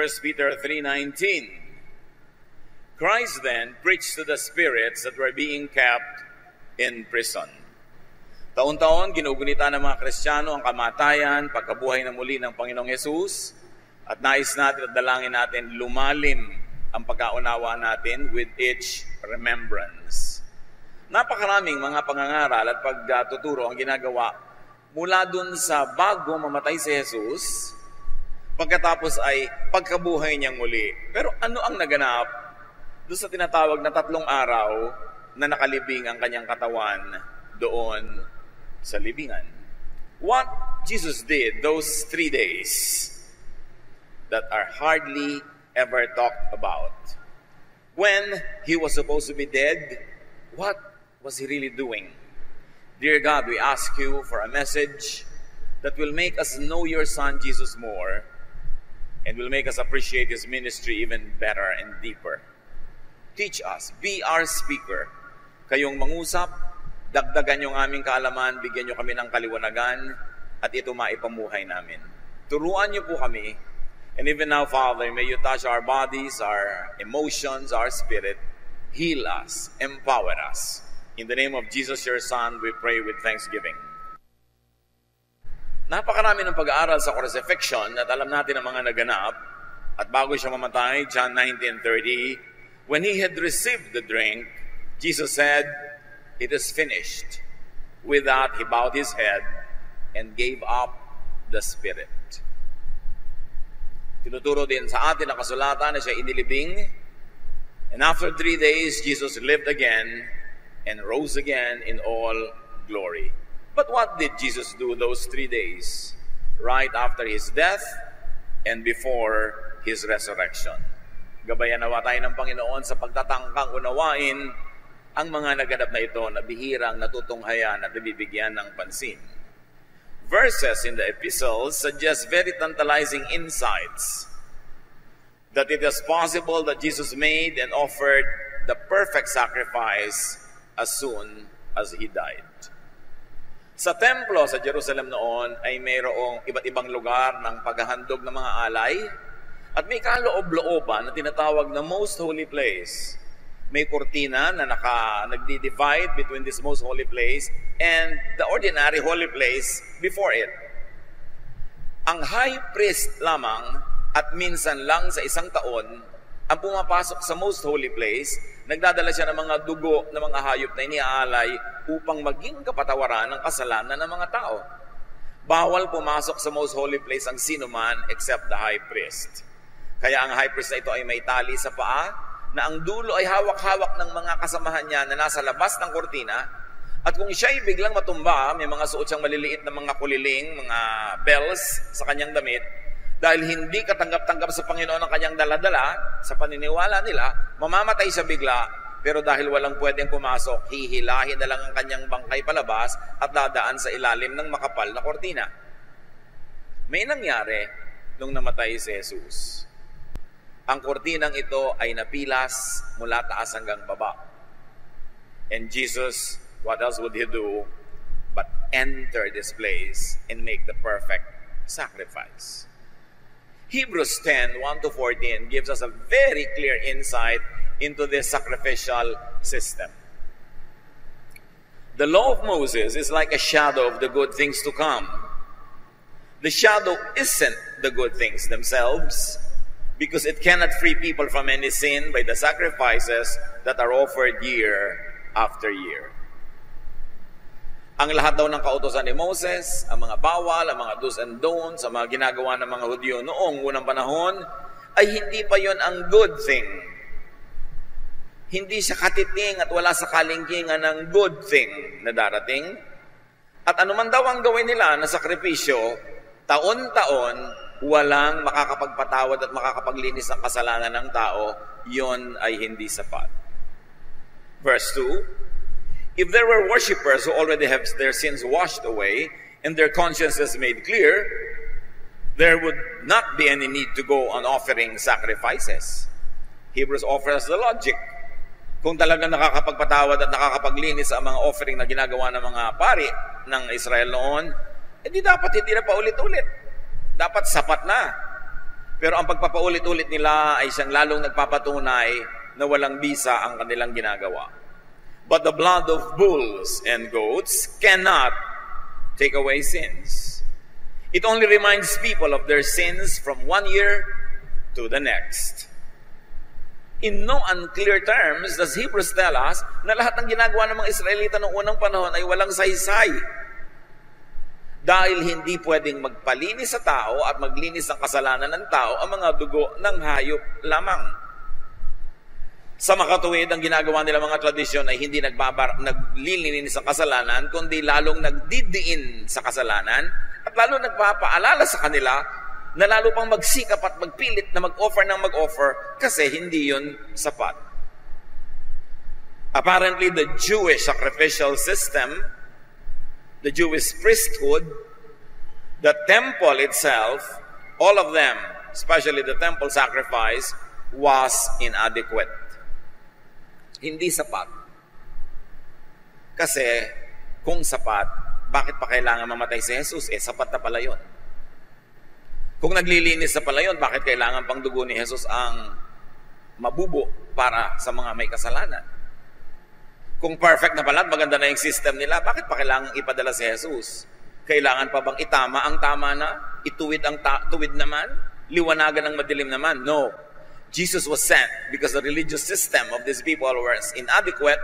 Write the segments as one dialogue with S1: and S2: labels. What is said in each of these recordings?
S1: 1 Peter 3:19. Christ then preached to the spirits that were being kept in prison. Taon-taon, ginugunita ng mga Kristiyano ang kamatayan, pagkabuhay na muli ng Panginoong Yesus, at nais natin at dalangin natin lumalim ang pagkaunawa natin with each remembrance. Napakaraming mga pangangaral at pagtuturo ang ginagawa mula dun sa bago mamatay si Jesus, pagkatapos ay pagkabuhay niyang muli. Pero ano ang naganap doon sa tinatawag na 3 araw na nakalibing ang kanyang katawan doon sa libingan? What Jesus did those 3 days that are hardly ever talked about. When he was supposed to be dead, what was he really doing? Dear God, we ask you for a message that will make us know your Son, Jesus, more, and will make us appreciate his ministry even better and deeper. Teach us. Be our speaker. Kayong mangusap, dagdagan yung aming kaalaman, bigyan nyo kami ng kaliwanagan, at ito maipamuhay namin. Turuan nyo po kami, and even now, Father, may you touch our bodies, our emotions, our spirit. Heal us, empower us. In the name of Jesus, your Son, we pray with thanksgiving. Napakarami ng pag-aaral sa crucifixion at alam natin ang mga naganap. At bago siya mamatay, John 19:30, when he had received the drink, Jesus said, "It is finished." With that, he bowed his head and gave up the spirit. Tinuturo din sa atin ang kasulatan na siya inilibing. And after 3 days, Jesus lived again and rose again in all glory. But what did Jesus do those 3 days? Right after his death and before his resurrection. Gabayan nawa tayo ng Panginoon sa pagtatangkang unawain ang mga naganap na ito na bihirang natutunghayan at nabibigyan ng pansin. Verses in the epistles suggest very tantalizing insights that it is possible that Jesus made and offered the perfect sacrifice as soon as he died. Sa templo sa Jerusalem noon ay mayroong iba't ibang lugar ng paghahandog ng mga alay at may kaloob-looban na tinatawag na most holy place. May kurtina na nagdi-divide between this most holy place and the ordinary holy place before it. Ang high priest lamang at minsan lang sa isang taon ang pumapasok sa most holy place, nagdadala siya ng mga dugo ng mga hayop na iniaalay upang maging kapatawaran ng kasalanan ng mga tao. Bawal pumasok sa most holy place ang sinuman except the high priest. Kaya ang high priest na ito ay may tali sa paa, na ang dulo ay hawak-hawak ng mga kasamahan niya na nasa labas ng kortina, at kung siya ay biglang matumba, may mga suot siyang maliliit na mga kuliling, mga bells sa kanyang damit, dahil hindi katanggap-tanggap sa Panginoon ang kanyang daladala, sa paniniwala nila, mamamatay siya bigla, pero dahil walang pwedeng pumasok, hihilahin na lang ang kanyang bangkay palabas at dadaan sa ilalim ng makapal na kortina. May nangyari nung namatay si Jesus. Ang kortinang ito ay napilas mula taas hanggang baba. And Jesus, what else would he do but enter this place and make the perfect sacrifice? Hebrews 10, 1-14 gives us a very clear insight into this sacrificial system. The law of Moses is like a shadow of the good things to come. The shadow isn't the good things themselves, because it cannot free people from any sin by the sacrifices that are offered year after year. Ang lahat daw ng kautosan ni Moses, ang mga bawal, ang mga do's and don'ts, ang mga ginagawa ng mga Hudyo noong unang panahon, ay hindi pa yon ang good thing. Hindi siya katiting at wala sa kalingkingan ng good thing na darating. At anuman daw ang gawin nila na sakripisyo, taon-taon, walang makakapagpatawad at makakapaglinis ng kasalanan ng tao, yon ay hindi sapat. Verse 2, if there were worshippers who already have their sins washed away and their consciences made clear, there would not be any need to go on offering sacrifices. Hebrews offers the logic. Kung talagang nakakapagpatawad at nakakapaglinis ang mga offering na ginagawa ng mga pari ng Israel noon, edi dapat hindi na paulit-ulit. Dapat sapat na. Pero ang pagpapaulit-ulit nila ay siyang lalong nagpapatunay na walang bisa ang kanilang ginagawa. But the blood of bulls and goats cannot take away sins. It only reminds people of their sins from one year to the next. In no unclear terms, does Hebrews tell us na lahat ng ginagawa ng mga Israelita noong unang panahon ay walang saysay. Dahil hindi pwedeng magpalinis sa tao at maglinis ng kasalanan ng tao ang mga dugo ng hayop lamang. Sa makatuwid, ang ginagawa nila mga tradisyon ay hindi naglilinis ng kasalanan, kundi lalong nagdidiin sa kasalanan at lalong nagpapaalala sa kanila na lalo pang magsikap at magpilit na mag-offer ng mag-offer kasi hindi yun sapat. Apparently, the Jewish sacrificial system, the Jewish priesthood, the temple itself, all of them, especially the temple sacrifice, was inadequate. Hindi sapat. Kasi kung sapat, bakit pa kailangan mamatay si Jesus? Sapat na pala yun. Kung naglilinis na pala yun, bakit kailangan pang dugo ni Jesus ang mabubo para sa mga may kasalanan? Kung perfect na pala at maganda na yung system nila, bakit pa kailangan ipadala si Jesus? Kailangan pa bang itama ang tama na? Ituwid ang tuwid naman? Liwanagan ang madilim naman? No. Jesus was sent because the religious system of these people was inadequate.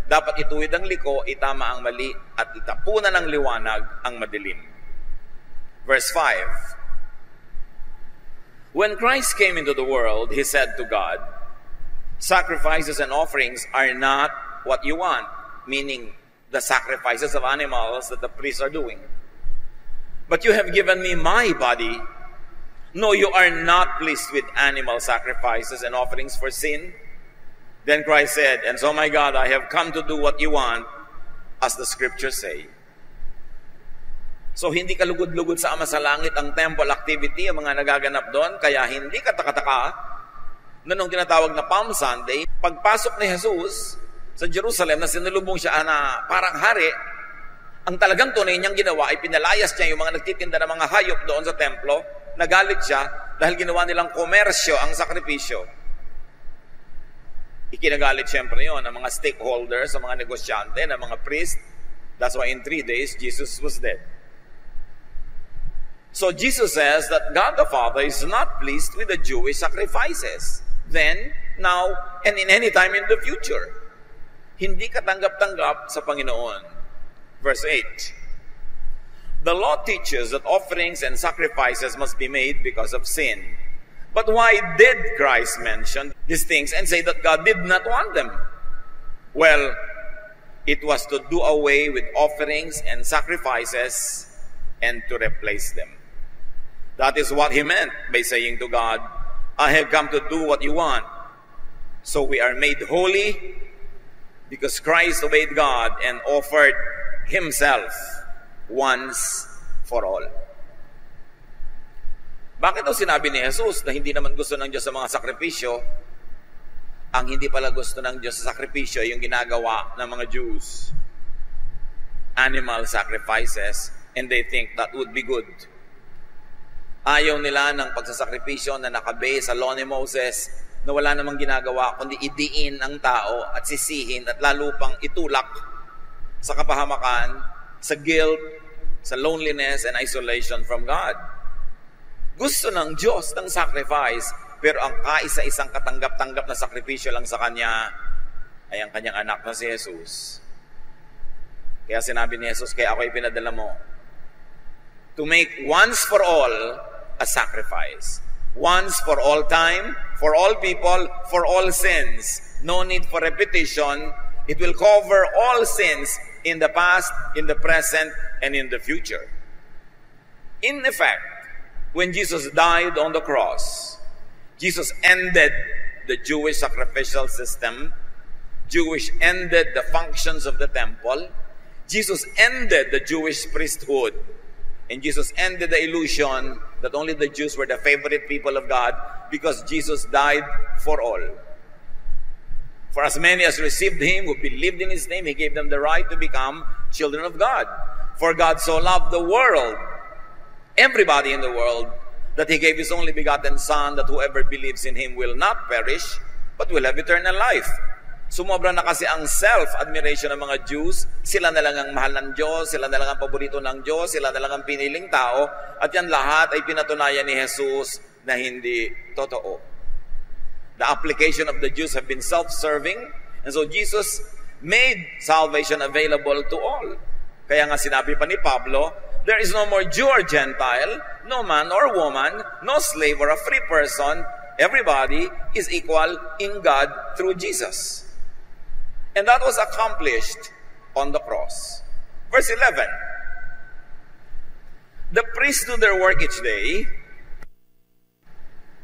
S1: Dapat ituwid ang liko, itama ang mali, at itapunan ng liwanag ang madilim. Verse 5. When Christ came into the world, He said to God, sacrifices and offerings are not what you want, meaning the sacrifices of animals that the priests are doing. But you have given me my body. No, you are not pleased with animal sacrifices and offerings for sin. Then Christ said, and so my God, I have come to do what you want, as the scriptures say. So hindi kalugod-lugod sa Ama sa Langit ang temple activity, ang mga nagaganap doon, kaya hindi katakataka na nung tinatawag na Palm Sunday, pagpasok ni Jesus sa Jerusalem na sinulubong siya na parang hari, ang talagang tunay niyang ginawa ay pinalayas niya yung mga nagtitinda ng mga hayop doon sa templo. Nagalit siya dahil ginawa nilang komersyo ang sakripisyo. Ikinagalit siyempre yun ng mga stakeholders, ng mga negosyante, ng mga priest. That's why in 3 days, Jesus was dead. So Jesus says that God the Father is not pleased with the Jewish sacrifices. Then, now, and in any time in the future. Hindi katanggap-tanggap sa Panginoon. Verse 8. The law teaches that offerings and sacrifices must be made because of sin. But why did Christ mention these things and say that God did not want them? Well, it was to do away with offerings and sacrifices and to replace them. That is what He meant by saying to God, I have come to do what you want. So we are made holy because Christ obeyed God and offered Himself once for all. Bakit daw sinabi ni Jesus na hindi naman gusto ng Diyos sa mga sakripisyo? Ang hindi pala gusto ng Diyos sa sakripisyo yung ginagawa ng mga Jews. Animal sacrifices, and they think that would be good. Ayaw nila ng pagsasakripisyo na nakabase sa law ni Moses na wala namang ginagawa kundi idiin ang tao at sisihin at lalo pang itulak sa kapahamakan, sa guilt, sa loneliness and isolation from God. Gusto ng Diyos ng sacrifice, pero ang kaisa-isang katanggap-tanggap na sakripisyo lang sa Kanya ay ang Kanyang anak na si Jesus. Kaya sinabi ni Jesus, kaya ako ipinadala mo to make once for all a sacrifice. Once for all time, for all people, for all sins. No need for repetition. It will cover all sins in the past, in the present, and in the future. In effect, when Jesus died on the cross, Jesus ended the Jewish sacrificial system. Jesus ended the functions of the temple. Jesus ended the Jewish priesthood. And Jesus ended the illusion that only the Jews were the favorite people of God because Jesus died for all. For as many as received Him, who believed in His name, He gave them the right to become children of God. For God so loved the world, everybody in the world, that He gave His only begotten Son, that whoever believes in Him will not perish, but will have eternal life. Sumobra na kasi ang self-admiration ng mga Jews. Sila na lang ang mahal ng Diyos, sila na lang ang paborito ng Diyos, sila na lang ang piniling tao, at yan lahat ay pinatunayan ni Jesus na hindi totoo. The application of the Jews have been self-serving, and so Jesus made salvation available to all. Kaya nga sinabi pa ni Pablo, there is no more Jew or Gentile, no man or woman, no slave or a free person. Everybody is equal in God through Jesus. And that was accomplished on the cross. Verse 11. The priests do their work each day,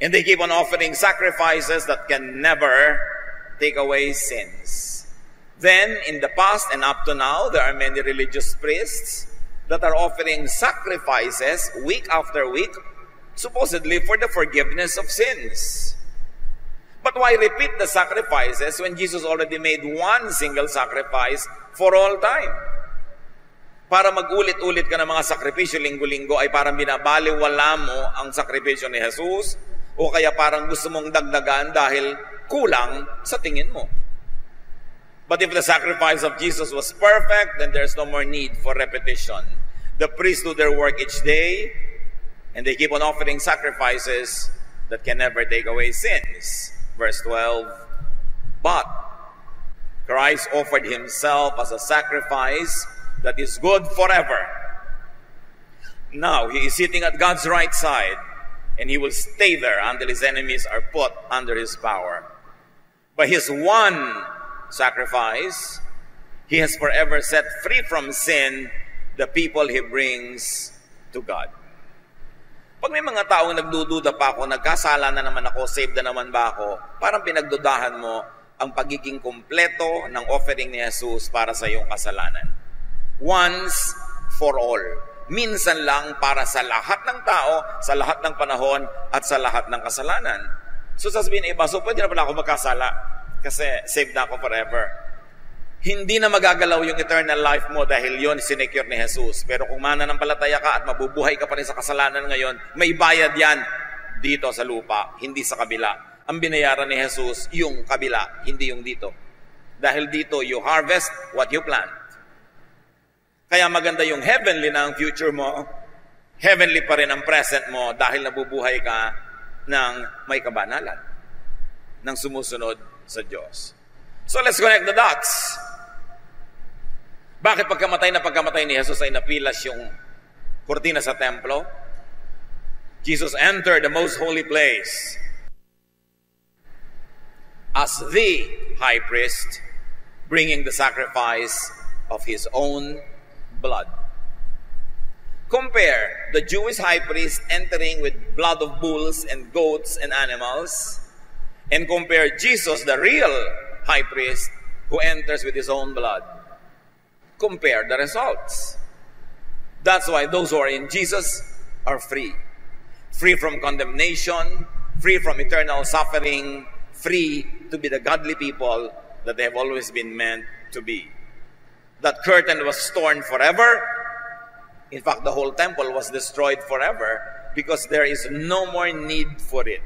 S1: and they keep on offering sacrifices that can never take away sins. Then, in the past and up to now, there are many religious priests that are offering sacrifices week after week, supposedly for the forgiveness of sins. But why repeat the sacrifices when Jesus already made one single sacrifice for all time? Para mag-ulit-ulit ka ng mga sakripisyo linggo-linggo ay parang binabaliwala mo ang sakripisyo ni Jesus, o kaya parang gusto mong dagdagan dahil kulang sa tingin mo. But if the sacrifice of Jesus was perfect, then there's no more need for repetition. The priests do their work each day, and they keep on offering sacrifices that can never take away sins. Verse 12, but Christ offered Himself as a sacrifice that is good forever. Now He is sitting at God's right side, and He will stay there until His enemies are put under His power. By His one sacrifice, He has forever set free from sin the people He brings to God. Pag may mga taong nagdududa pa ako, nagkasala na naman ako, saved na naman ba ako, parang pinagdudahan mo ang pagiging kumpleto ng offering ni Jesus para sa iyong kasalanan. Once for all. Minsan lang para sa lahat ng tao, sa lahat ng panahon, at sa lahat ng kasalanan. So sasabihin iba, so pwede na pala ako magkasala kasi saved na ako forever. Hindi na magagalaw yung eternal life mo dahil yon sinecure ni Jesus. Pero kung mananampalataya ka at mabubuhay ka pa rin sa kasalanan ngayon, may bayad yan dito sa lupa, hindi sa kabila. Ang binayaran ni Jesus, yung kabila, hindi yung dito. Dahil dito, you harvest what you plant. Kaya maganda yung heavenly na ang future mo, heavenly pa rin ang present mo dahil nabubuhay ka ng may kabanalan, ng sumusunod sa Diyos. So let's connect the dots. Bakit pagkamatay ni Jesus ay napilas yung kurtina sa templo? Jesus entered the most holy place as the high priest, bringing the sacrifice of His own blood. Compare the Jewish high priest entering with blood of bulls and goats and animals, and compare Jesus, the real high priest, who enters with His own blood. Compare the results. That's why those who are in Jesus are free. Free from condemnation, free from eternal suffering, free to be the godly people that they have always been meant to be. That curtain was torn forever. In fact, the whole temple was destroyed forever because there is no more need for it.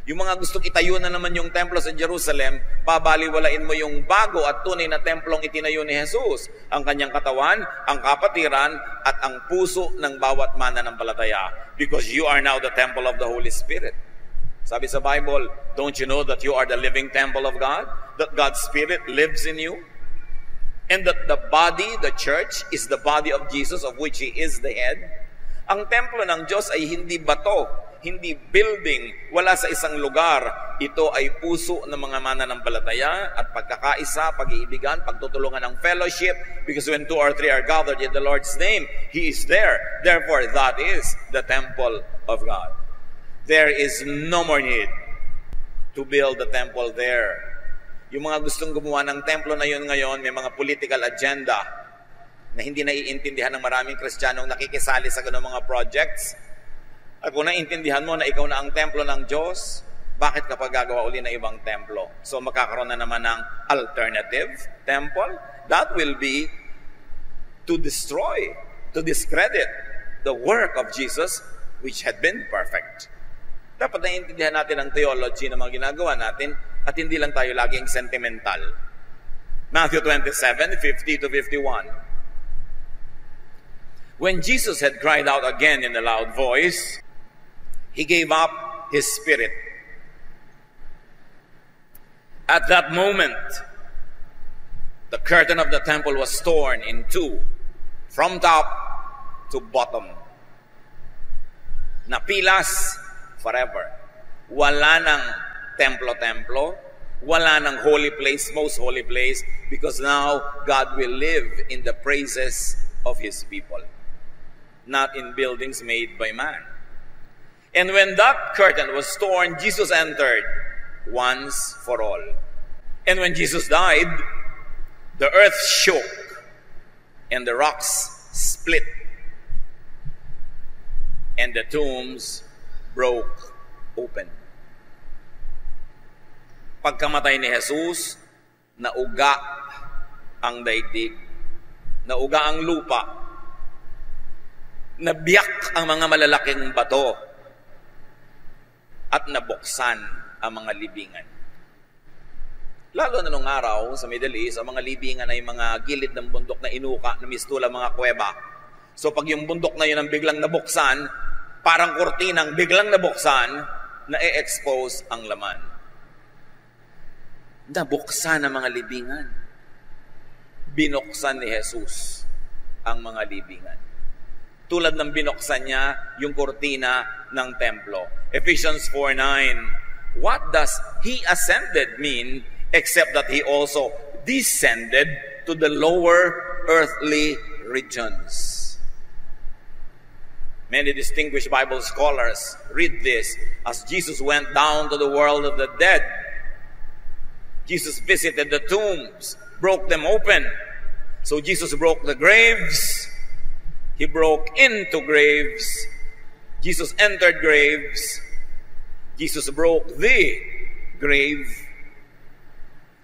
S1: Yung mga gustong itayo na naman yung templo sa Jerusalem, babaliwalain mo yung bago at tunay na templong itinayo ni Jesus. Ang kanyang katawan, ang kapatiran, at ang puso ng bawat mananampalataya. Because you are now the temple of the Holy Spirit. Sabi sa Bible, don't you know that you are the living temple of God? That God's Spirit lives in you? And that the body, the church, is the body of Jesus, of which He is the head? Ang templo ng Diyos ay hindi bato, hindi building, wala sa isang lugar. Ito ay puso ng mga mananampalataya at pagkakaisa, pag-iibigan, pagtutulungan ng fellowship. Because when 2 or 3 are gathered in the Lord's name, He is there. Therefore, that is the temple of God. There is no more need to build the temple there. Yung mga gustong gumawa ng templo na yun ngayon, may mga political agenda na hindi naiintindihan ng maraming Kristiyanong nakikisali sa ganung mga projects. At kung naiintindihan mo na ikaw na ang templo ng Diyos, bakit ka pa gagawa uli na ibang templo? So makakaroon na naman ng alternative temple. That will be to destroy, to discredit the work of Jesus which had been perfect. Dapat naiintindihan natin ang theology ng mga ginagawa natin at hindi lang tayo laging sentimental. Matthew 27:50-51. When Jesus had cried out again in a loud voice, he gave up his spirit. At that moment, the curtain of the temple was torn in two, from top to bottom. Napilas forever. Wala nang templo-templo, wala nang holy place, most holy place, because now God will live in the praises of His people, not in buildings made by man. And when that curtain was torn, Jesus entered once for all. And when Jesus died, the earth shook and the rocks split and the tombs broke open. Pagkamatay ni Jesus, nauga ang daigdig, nauga ang lupa, nabiyak ang mga malalaking bato, at nabuksan ang mga libingan. Lalo na nung araw sa Middle East, ang mga libingan ay mga gilid ng bundok na inuka, na mistula mga kuweba. So pag yung bundok na yun ang biglang nabuksan, parang kurtinang biglang nabuksan, na-expose ang laman. Nabuksan ang mga libingan. Binuksan ni Jesus ang mga libingan. Tulad ng binuksan niya yung kurtina ng templo. Ephesians 4:9. What does He ascended mean except that He also descended to the lower earthly regions? Many distinguished Bible scholars read this as Jesus went down to the world of the dead. Jesus visited the tombs, broke them open. So Jesus broke the graves. He broke into graves. Jesus entered graves. Jesus broke the grave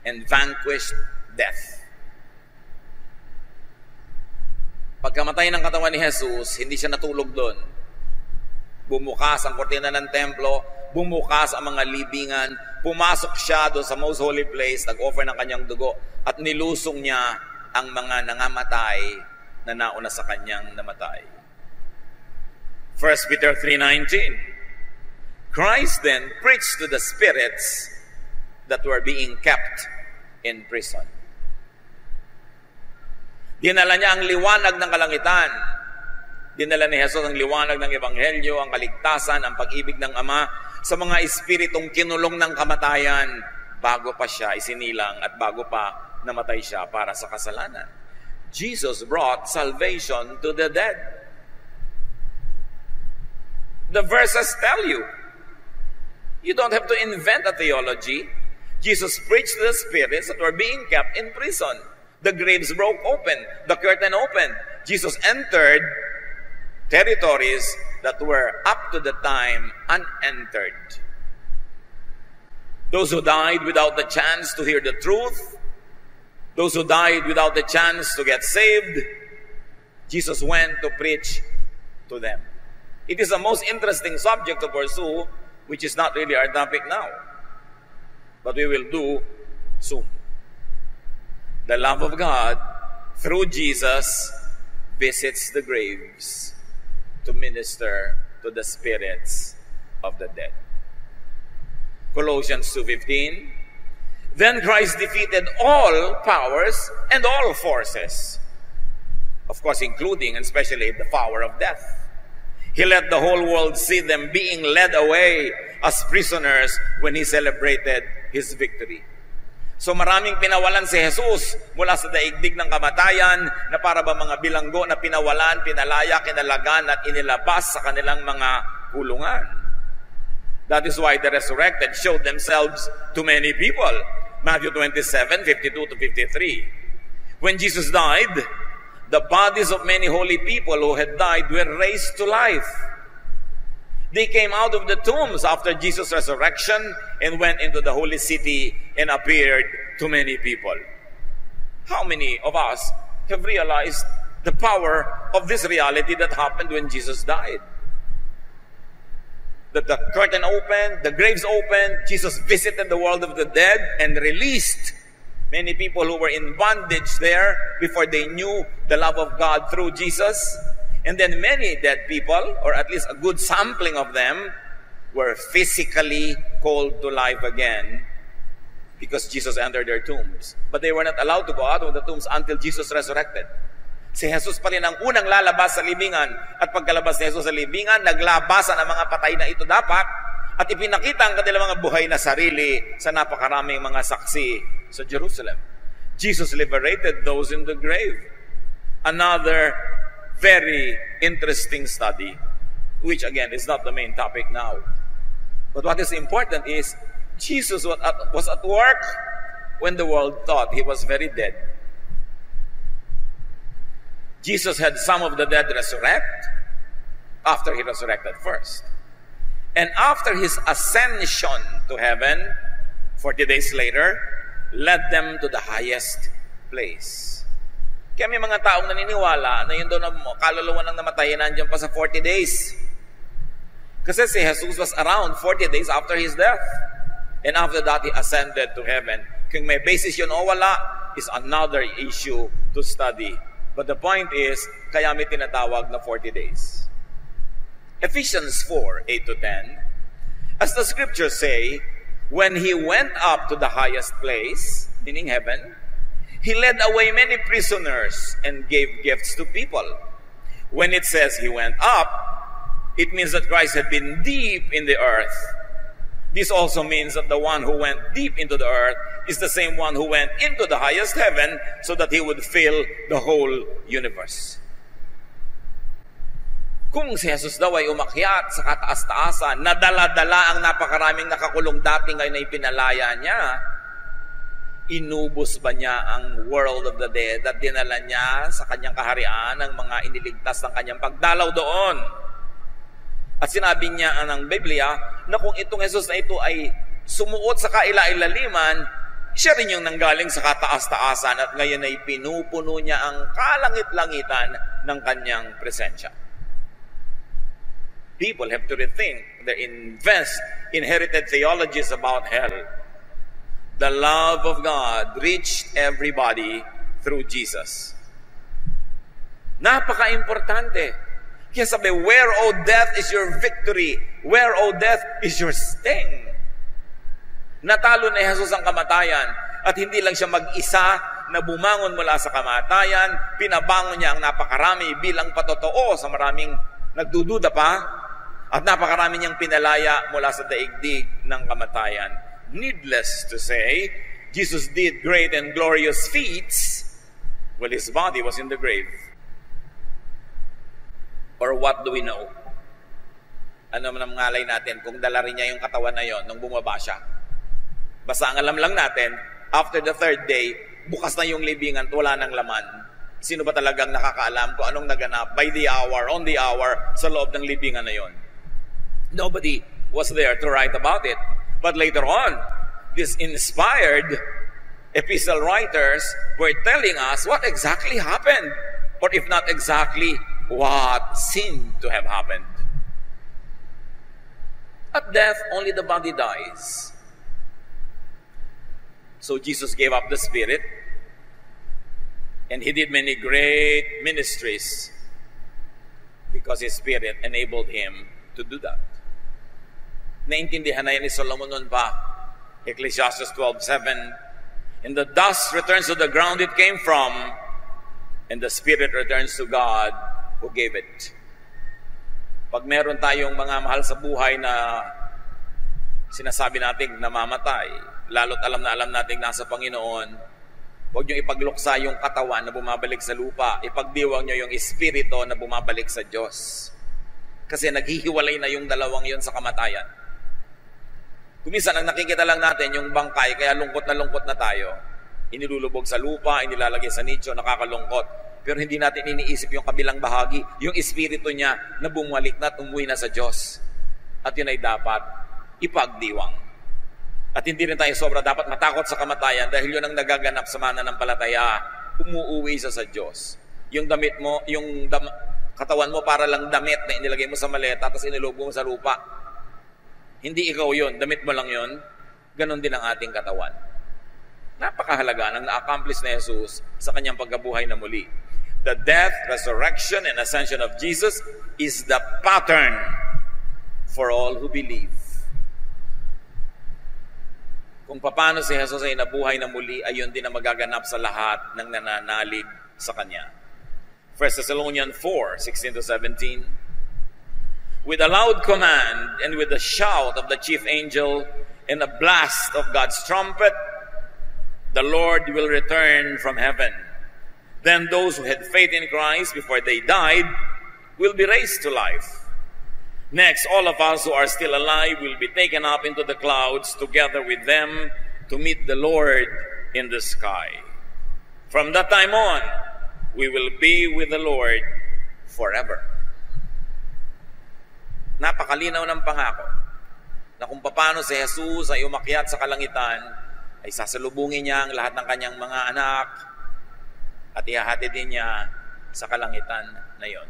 S1: and vanquished death. Pagkamatay ng katawan ni Jesus, hindi siya natulog doon. Bumukas ang kortina ng templo, bumukas ang mga libingan, pumasok siya doon sa most holy place, nag-offer ng kanyang dugo, at nilusong niya ang mga nangamatay na nauna sa kanyang namatay. 1 Peter 3:19. Christ then preached to the spirits that were being kept in prison. Dinala niya ang liwanag ng kalangitan. Dinala ni Jesus ang liwanag ng Ebanghelyo, ang kaligtasan, ang pag-ibig ng Ama sa mga espiritong kinulong ng kamatayan bago pa siya isinilang at bago pa namatay siya para sa kasalanan. Jesus brought salvation to the dead. The verses tell you. You don't have to invent a theology. Jesus preached to the spirits that were being kept in prison. The graves broke open. The curtain opened. Jesus entered territories that were up to the time unentered. Those who died without the chance to hear the truth, those who died without the chance to get saved, Jesus went to preach to them. It is the most interesting subject to pursue, which is not really our topic now, but we will do soon. The love of God, through Jesus, visits the graves to minister to the spirits of the dead. Colossians 2:15. Then Christ defeated all powers and all forces, of course including and especially the power of death. He let the whole world see them being led away as prisoners when He celebrated His victory. So maraming pinawalan si Jesus mula sa daigdig ng kamatayan na para ba mga bilanggo na pinawalan, pinalaya, kinalagan at inilabas sa kanilang mga kulungan. That is why the resurrected showed themselves to many people. Matthew 27:52-53. When Jesus died, the bodies of many holy people who had died were raised to life. They came out of the tombs after Jesus' resurrection and went into the holy city and appeared to many people. How many of us have realized the power of this reality that happened when Jesus died? that the curtain opened, the graves opened, Jesus visited the world of the dead and released many people who were in bondage there before they knew the love of God through Jesus. And then many dead people, or at least a good sampling of them, were physically called to life again because Jesus entered their tombs. But they were not allowed to go out of the tombs until Jesus resurrected. Si Jesus pa rin ang unang lalabas sa libingan. At pagkalabas ni Jesus sa libingan, naglabasan ang mga patay na ito dapat at ipinakita ang kanilang mga buhay na sarili sa napakaraming mga saksi sa Jerusalem. Jesus liberated those in the grave. Another very interesting study, which again is not the main topic now. But what is important is Jesus was at work when the world thought he was very dead. Jesus had some of the dead resurrect after he resurrected first. And after his ascension to heaven, 40 days later, led them to the highest place. Kaya may mga taong naniniwala na yun daw na kaluluwa ng namatay nandiyan pa sa 40 days. Kasi si Jesus was around 40 days after his death. And after that, he ascended to heaven. Kung may basis yun o wala, is another issue to study. But the point is, kaya may tinatawag na 40 days. Ephesians 4, 8-10, as the scriptures say, when he went up to the highest place, meaning heaven, he led away many prisoners and gave gifts to people. When it says he went up, it means that Christ had been deep in the earth. This also means that the one who went deep into the earth is the same one who went into the highest heaven so that he would fill the whole universe. Kung si Jesus daw ay umakyat sa kataas-taasan, nadala-dala ang napakaraming nakakulong dati ngayon ay pinalaya niya, inubos ba niya ang world of the dead at dinala niya sa kanyang kaharian ang mga iniligtas ng kanyang pagdalaw doon? At sinabi niya ng Biblia na kung itong Jesus na ito ay sumuot sa kaila-ilaliman, siya rin yung nanggaling sa kataas-taasan at ngayon ay pinupuno niya ang kalangit-langitan ng kanyang presensya. People have to rethink their inherited theologies about hell. The love of God reached everybody through Jesus. Napaka-importante. Kaya sabi, where, O death, is your victory? Where, O death, is your sting? Natalo ni Jesus ang kamatayan at hindi lang siya mag-isa na bumangon mula sa kamatayan, pinabangon niya ang napakarami bilang patotoo sa maraming nagdududa pa at napakarami niyang pinalaya mula sa daigdig ng kamatayan. Needless to say, Jesus did great and glorious feats while his body was in the grave. Or what do we know? Ano man ang ngalay natin kung dala rin niya yung katawan na yon nung bumaba siya? Basta ang alam lang natin, after the third day, bukas na yung libingan at wala nang laman. Sino ba talagang nakakaalam kung anong naganap by the hour, on the hour, sa loob ng libingan na yon? Nobody was there to write about it. But later on, these inspired epistle writers were telling us what exactly happened. Or if not exactly, what seemed to have happened. At death, only the body dies. So Jesus gave up the spirit, and he did many great ministries because his spirit enabled him to do that. Naintindihan na yan ni Solomon noon pa. Ecclesiastes 12:7, and the dust returns to the ground it came from, and the spirit returns to God who gave it. Pag meron tayong mga mahal sa buhay na sinasabi natin namamatay, lalo't alam natin nasa Panginoon, huwag nyo ipagluksa yung katawan na bumabalik sa lupa. Ipagdiwang nyo yung espiritu na bumabalik sa Diyos. Kasi naghihiwalay na yung dalawang yun sa kamatayan. Kuminsan, ang nakikita lang natin yung bangkay, kaya lungkot na tayo. Inilulubog sa lupa, inilalagay sa nicho, nakakalungkot. Pero hindi natin iniisip yung kabilang bahagi, yung espiritu niya na bumalik na at umuwi na sa Diyos. At yun ay dapat ipagdiwang. At hindi rin tayo sobra dapat matakot sa kamatayan dahil yun ang nagaganap sa mananampalataya, umuuwi sa Diyos. Yung damit mo, katawan mo para lang damit na inilagay mo sa maleta tapos inilubog mo sa lupa. Hindi ikaw yun, damit mo lang yun. Ganon din ang ating katawan. Napakahalaga ng na-accomplish na Jesus sa kanyang pagkabuhay na muli. The death, resurrection, and ascension of Jesus is the pattern for all who believe. Kung paano si Jesus ay nabuhay na muli, ayon din ang magaganap sa lahat ng nananalig sa kanya. 1 Thessalonians 4:16-17. With a loud command and with the shout of the chief angel and a blast of God's trumpet, the Lord will return from heaven. Then those who had faith in Christ before they died will be raised to life. Next, all of us who are still alive will be taken up into the clouds together with them to meet the Lord in the sky. From that time on, we will be with the Lord forever. Napakalinaw ng pangako na kung paano si Jesus ay umakyat sa kalangitan, ay sasalubungin niya ang lahat ng kanyang mga anak at ihahatid din niya sa kalangitan na yon.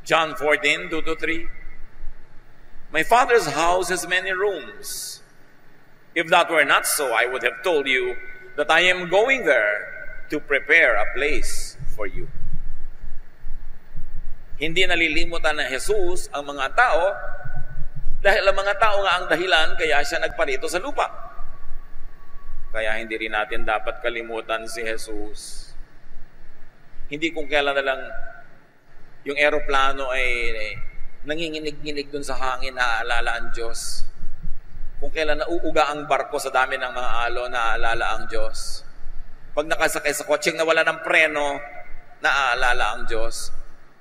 S1: John 14:2-3. My Father's house has many rooms. If that were not so, I would have told you that I am going there to prepare a place for you. Hindi nalilimutan ng Jesus ang mga tao dahil ang mga tao nga ang dahilan kaya siya nagparito sa lupa. Kaya hindi rin natin dapat kalimutan si Jesus. Hindi kung kailan na lang yung eroplano ay nanginginig-nginig dun sa hangin, naaalala ang Diyos. Kung kailan nauuga ang barko sa dami ng mga alon, naaalala ang Diyos. Pag nakasakay sa kotseng nawala ng preno, naaalala ang Diyos.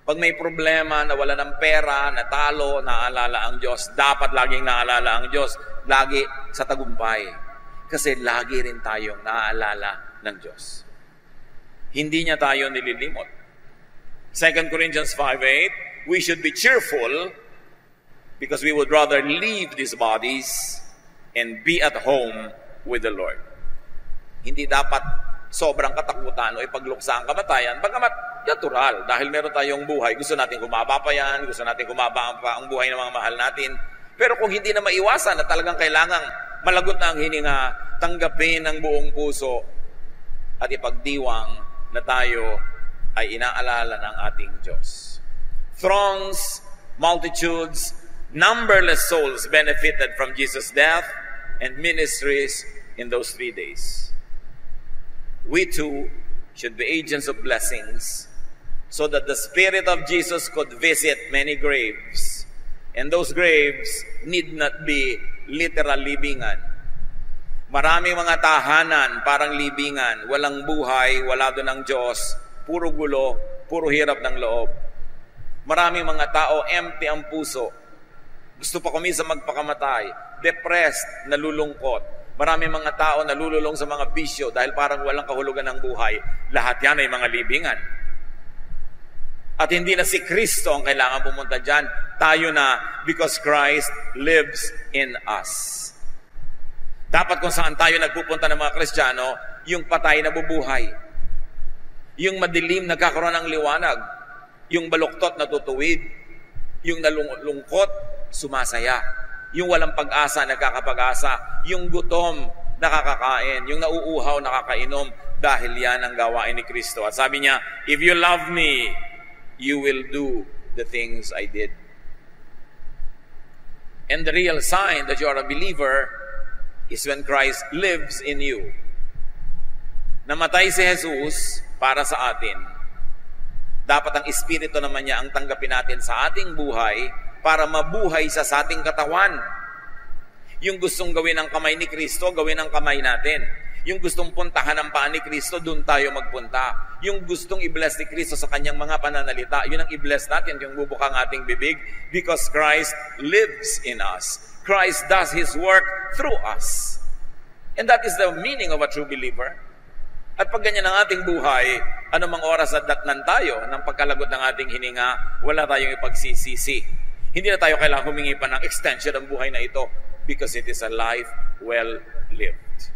S1: Pag may problema, nawala ng pera, natalo, naaalala ang Diyos. Dapat laging naaalala ang Diyos. Lagi sa tagumpay. Kasi lagi rin tayong naaalala ng Diyos. Hindi niya tayo nililimot. 2 Corinthians 5:8, we should be cheerful because we would rather leave these bodies and be at home with the Lord. Hindi dapat sobrang katakutan o ipagluksa ang kamatayan, bagamat natural, dahil meron tayong buhay, gusto natin kumaba pa yan, gusto natin kumaba pa ang buhay ng mga mahal natin. Pero kung hindi na maiwasan na talagang kailangang malagot na ang hininga, tanggapin ng buong puso at ipagdiwang na tayo ay inaalala ng ating Diyos. Throngs, multitudes, numberless souls benefited from Jesus' death and ministries in those 3 days. We too should be agents of blessings so that the Spirit of Jesus could visit many graves. And those graves need not be literal libingan. Maraming mga tahanan, parang libingan, walang buhay, wala doon ang Diyos, puro gulo, puro hirap ng loob. Maraming mga tao, empty ang puso. Gusto pa kumisa magpakamatay, depressed, nalulungkot. Maraming mga tao nalululong sa mga bisyo dahil parang walang kahulugan ng buhay. Lahat yan ay mga libingan. At hindi na si Kristo ang kailangan pumunta dyan. Tayo na, because Christ lives in us. Dapat kung saan tayo nagpupunta ng mga Kristiyano, yung patay na bubuhay. Yung madilim nagkakaroon ng liwanag. Yung baluktot natutuwid. Yung nalungkot, sumasaya. Yung walang pag-asa, nagkakapag-asa. Yung gutom, nakakakain. Yung nauuhaw, nakakainom. Dahil yan ang gawain ni Kristo. At sabi niya, if you love me, you will do the things I did. And the real sign that you are a believer is when Christ lives in you. Namatay si Jesus para sa atin. Dapat ang Espiritu naman niya ang tanggapin natin sa ating buhay para mabuhay sa ating katawan. Yung gustong gawin ng kamay ni Kristo, gawin ang kamay natin. Yung gustong puntahan ang paa ni Kristo, doon tayo magpunta. Yung gustong i-bless ni Kristo sa kanyang mga pananalita, yun ang i-bless natin, yung bubukang ating bibig, because Christ lives in us. Christ does His work through us. And that is the meaning of a true believer. At pag ganyan ang ating buhay, anumang oras at datnan tayo ng pagkalagot ng ating hininga, wala tayong ipagsisisi. Hindi na tayo kailangan humingi pa ng extension ng buhay na ito because it is a life well lived.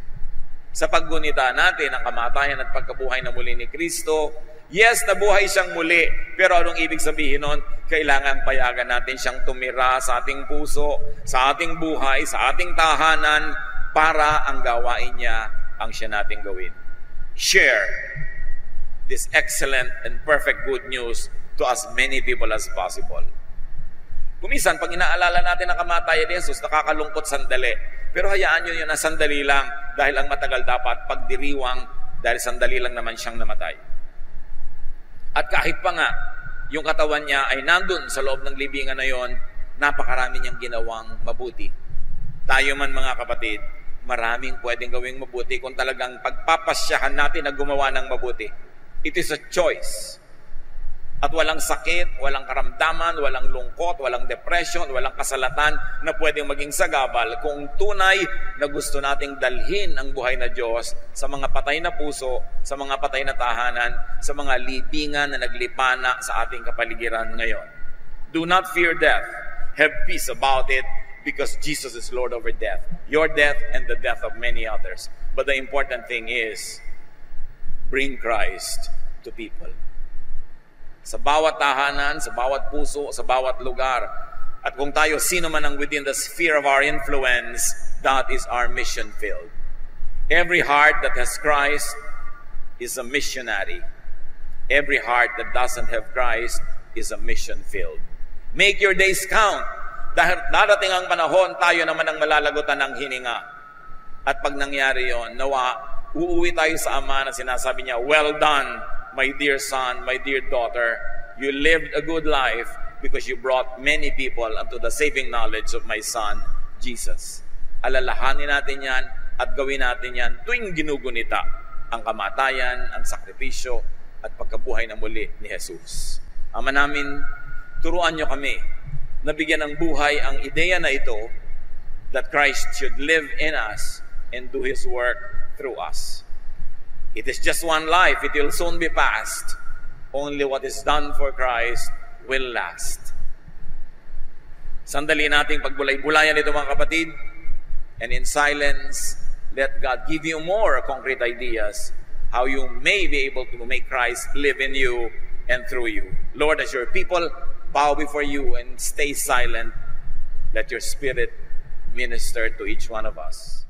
S1: Sa paggunita natin ang kamatayan at pagkabuhay na muli ni Kristo, Yes, nabuhay siyang muli. Pero anong ibig sabihin nun? Kailangan payagan natin siyang tumira sa ating puso, sa ating buhay, sa ating tahanan, para ang gawain niya ang siya nating gawin. Share this excellent and perfect good news to as many people as possible. Kumisan, pag inaalala natin ang kamatayan ni Jesus, nakakalungkot sandali. Pero hayaan nyo yun na sandali lang dahil ang matagal dapat pagdiriwang dahil sandali lang naman siyang namatay. At kahit pa nga, yung katawan niya ay nandun sa loob ng libingan na yon, napakarami niyang ginawang mabuti. Tayo man mga kapatid, maraming pwedeng gawing mabuti kung talagang pagpapasyahan natin na gumawa ng mabuti. It is a choice. At walang sakit, walang karamdaman, walang lungkot, walang depression, walang kasalatan na pwedeng maging sagabal kung tunay na gusto nating dalhin ang buhay na Diyos sa mga patay na puso, sa mga patay na tahanan, sa mga libingan na naglipana sa ating kapaligiran ngayon. Do not fear death. Have peace about it because Jesus is Lord over death. Your death and the death of many others. But the important thing is, bring Christ to people. Sa bawat tahanan, sa bawat puso, sa bawat lugar. At kung tayo sino man ang within the sphere of our influence, that is our mission field. Every heart that has Christ is a missionary. Every heart that doesn't have Christ is a mission field. Make your days count. Dahil darating ang panahon, tayo naman ang malalagutan ng hininga. At pag nangyari yon, nawa, uuwi tayo sa Ama na sinasabi niya, well done, my dear son, my dear daughter, you lived a good life because you brought many people unto the saving knowledge of my son, Jesus. Alalahanin natin yan at gawin natin yan tuwing ginugunita ang kamatayan, ang sakripisyo, at pagkabuhay na muli ni Jesus. Ama namin, turuan niyo kami na bigyan ng buhay ang ideya na ito that Christ should live in us and do His work through us. It is just one life. It will soon be past. Only what is done for Christ will last. Sandali nating pagbulay-bulayan ito mga kapatid. And in silence, let God give you more concrete ideas how you may be able to make Christ live in you and through you. Lord, as your people bow before you and stay silent, let your Spirit minister to each one of us.